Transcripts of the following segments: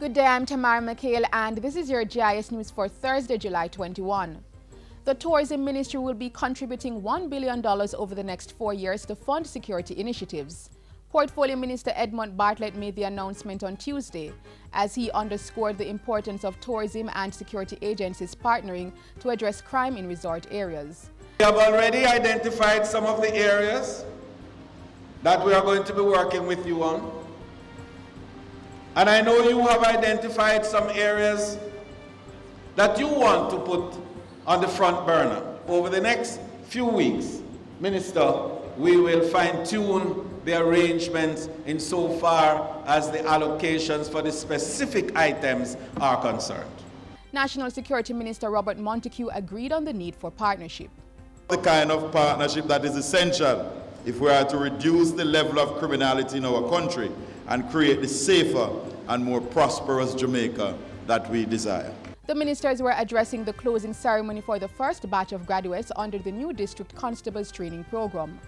Good day, I'm Tamara McHale and this is your GIS News for Thursday, July 21. The Tourism Ministry will be contributing $1 billion over the next 4 years to fund security initiatives. Portfolio Minister Edmund Bartlett made the announcement on Tuesday as he underscored the importance of tourism and security agencies partnering to address crime in resort areas. We have already identified some of the areas that we are going to be working with you on. And I know you have identified some areas that you want to put on the front burner. Over the next few weeks, Minister, we will fine-tune the arrangements insofar as the allocations for the specific items are concerned. National Security Minister Robert Montague agreed on the need for partnership. The kind of partnership that is essential if we are to reduce the level of criminality in our country and create the safer and more prosperous Jamaica that we desire. The ministers were addressing the closing ceremony for the first batch of graduates under the new District Constables Training Program.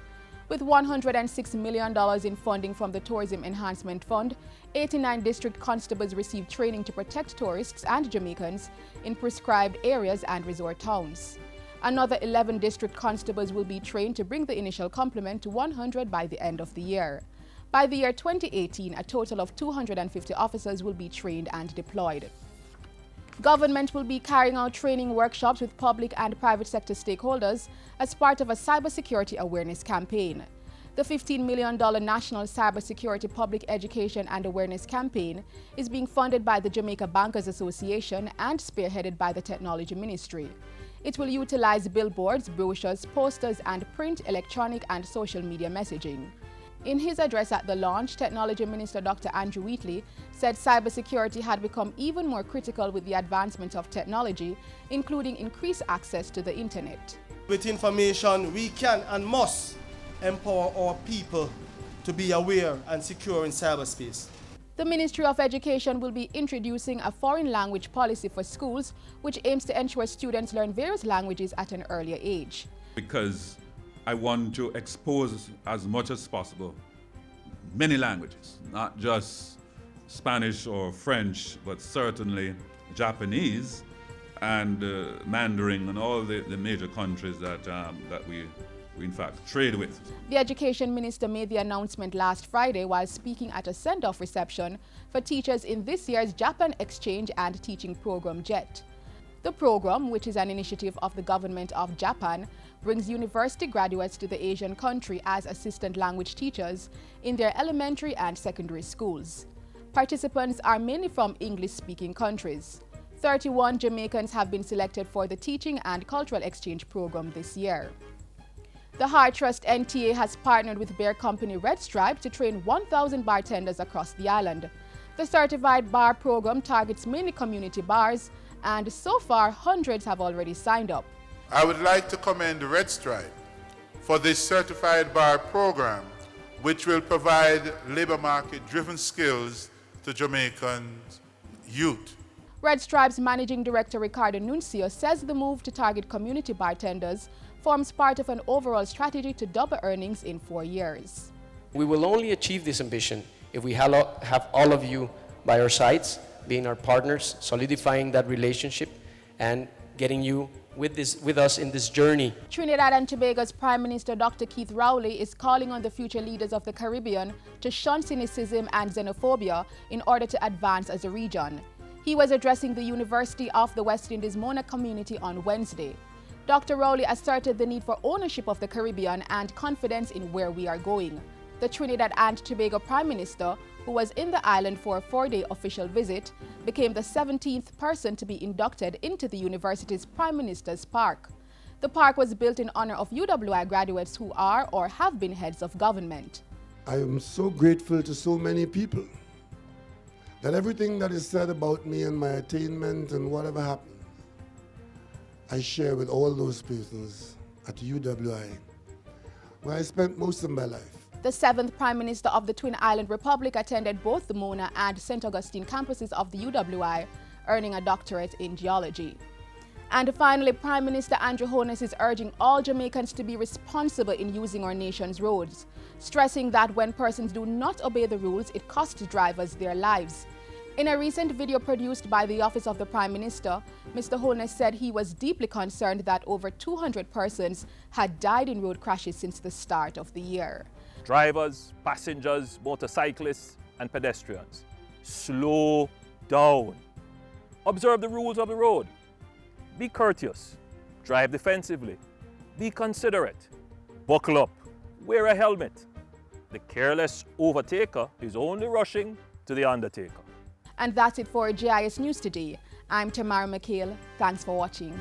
With $106 million in funding from the Tourism Enhancement Fund, 89 district constables received training to protect tourists and Jamaicans in prescribed areas and resort towns. Another 11 district constables will be trained to bring the initial complement to 100 by the end of the year. By the year 2018, a total of 250 officers will be trained and deployed. Government will be carrying out training workshops with public and private sector stakeholders as part of a cybersecurity awareness campaign. The $15 million National Cybersecurity Public Education and Awareness Campaign is being funded by the Jamaica Bankers Association and spearheaded by the Technology Ministry. It will utilize billboards, brochures, posters, and print, electronic, and social media messaging. In his address at the launch, Technology Minister Dr. Andrew Wheatley said cybersecurity had become even more critical with the advancement of technology, including increased access to the internet. With information, we can and must empower our people to be aware and secure in cyberspace. The Ministry of Education will be introducing a foreign language policy for schools, which aims to ensure students learn various languages at an earlier age. Because I want to expose as much as possible many languages, not just Spanish or French, but certainly Japanese and Mandarin and all the major countries that we in fact trade with. The Education Minister made the announcement last Friday while speaking at a send-off reception for teachers in this year's Japan Exchange and Teaching Program JET. The program, which is an initiative of the government of Japan, brings university graduates to the Asian country as assistant language teachers in their elementary and secondary schools. Participants are mainly from English-speaking countries. 31 Jamaicans have been selected for the Teaching and Cultural Exchange program this year. The Heart Trust NTA has partnered with beer company Red Stripe to train 1,000 bartenders across the island. The certified bar program targets mainly community bars, and so far hundreds have already signed up. I would like to commend Red Stripe for this certified bar program, which will provide labor market-driven skills to Jamaican youth. Red Stripe's Managing Director Ricardo Nuncio says the move to target community bartenders forms part of an overall strategy to double earnings in 4 years. We will only achieve this ambition if we have all of you by our sides, being our partners, solidifying that relationship, and getting you with us in this journey. Trinidad and Tobago's Prime Minister Dr. Keith Rowley is calling on the future leaders of the Caribbean to shun cynicism and xenophobia in order to advance as a region. He was addressing the University of the West Indies Mona community on Wednesday. Dr. Rowley asserted the need for ownership of the Caribbean and confidence in where we are going. The Trinidad and Tobago Prime Minister, who was in the island for a 4-day official visit, became the 17th person to be inducted into the university's Prime Minister's Park. The park was built in honor of UWI graduates who are or have been heads of government. I am so grateful to so many people that everything that is said about me and my attainment and whatever happened, I share with all those persons at UWI, where I spent most of my life. The 7th Prime Minister of the Twin Island Republic attended both the Mona and St. Augustine campuses of the UWI, earning a doctorate in geology. And finally, Prime Minister Andrew Holness is urging all Jamaicans to be responsible in using our nation's roads, stressing that when persons do not obey the rules, it costs drivers their lives. In a recent video produced by the Office of the Prime Minister, Mr. Holness said he was deeply concerned that over 200 persons had died in road crashes since the start of the year. Drivers, passengers, motorcyclists, and pedestrians, slow down. Observe the rules of the road. Be courteous. Drive defensively. Be considerate. Buckle up. Wear a helmet. The careless overtaker is only rushing to the undertaker. And that's it for GIS News today. I'm Tamara McHale. Thanks for watching.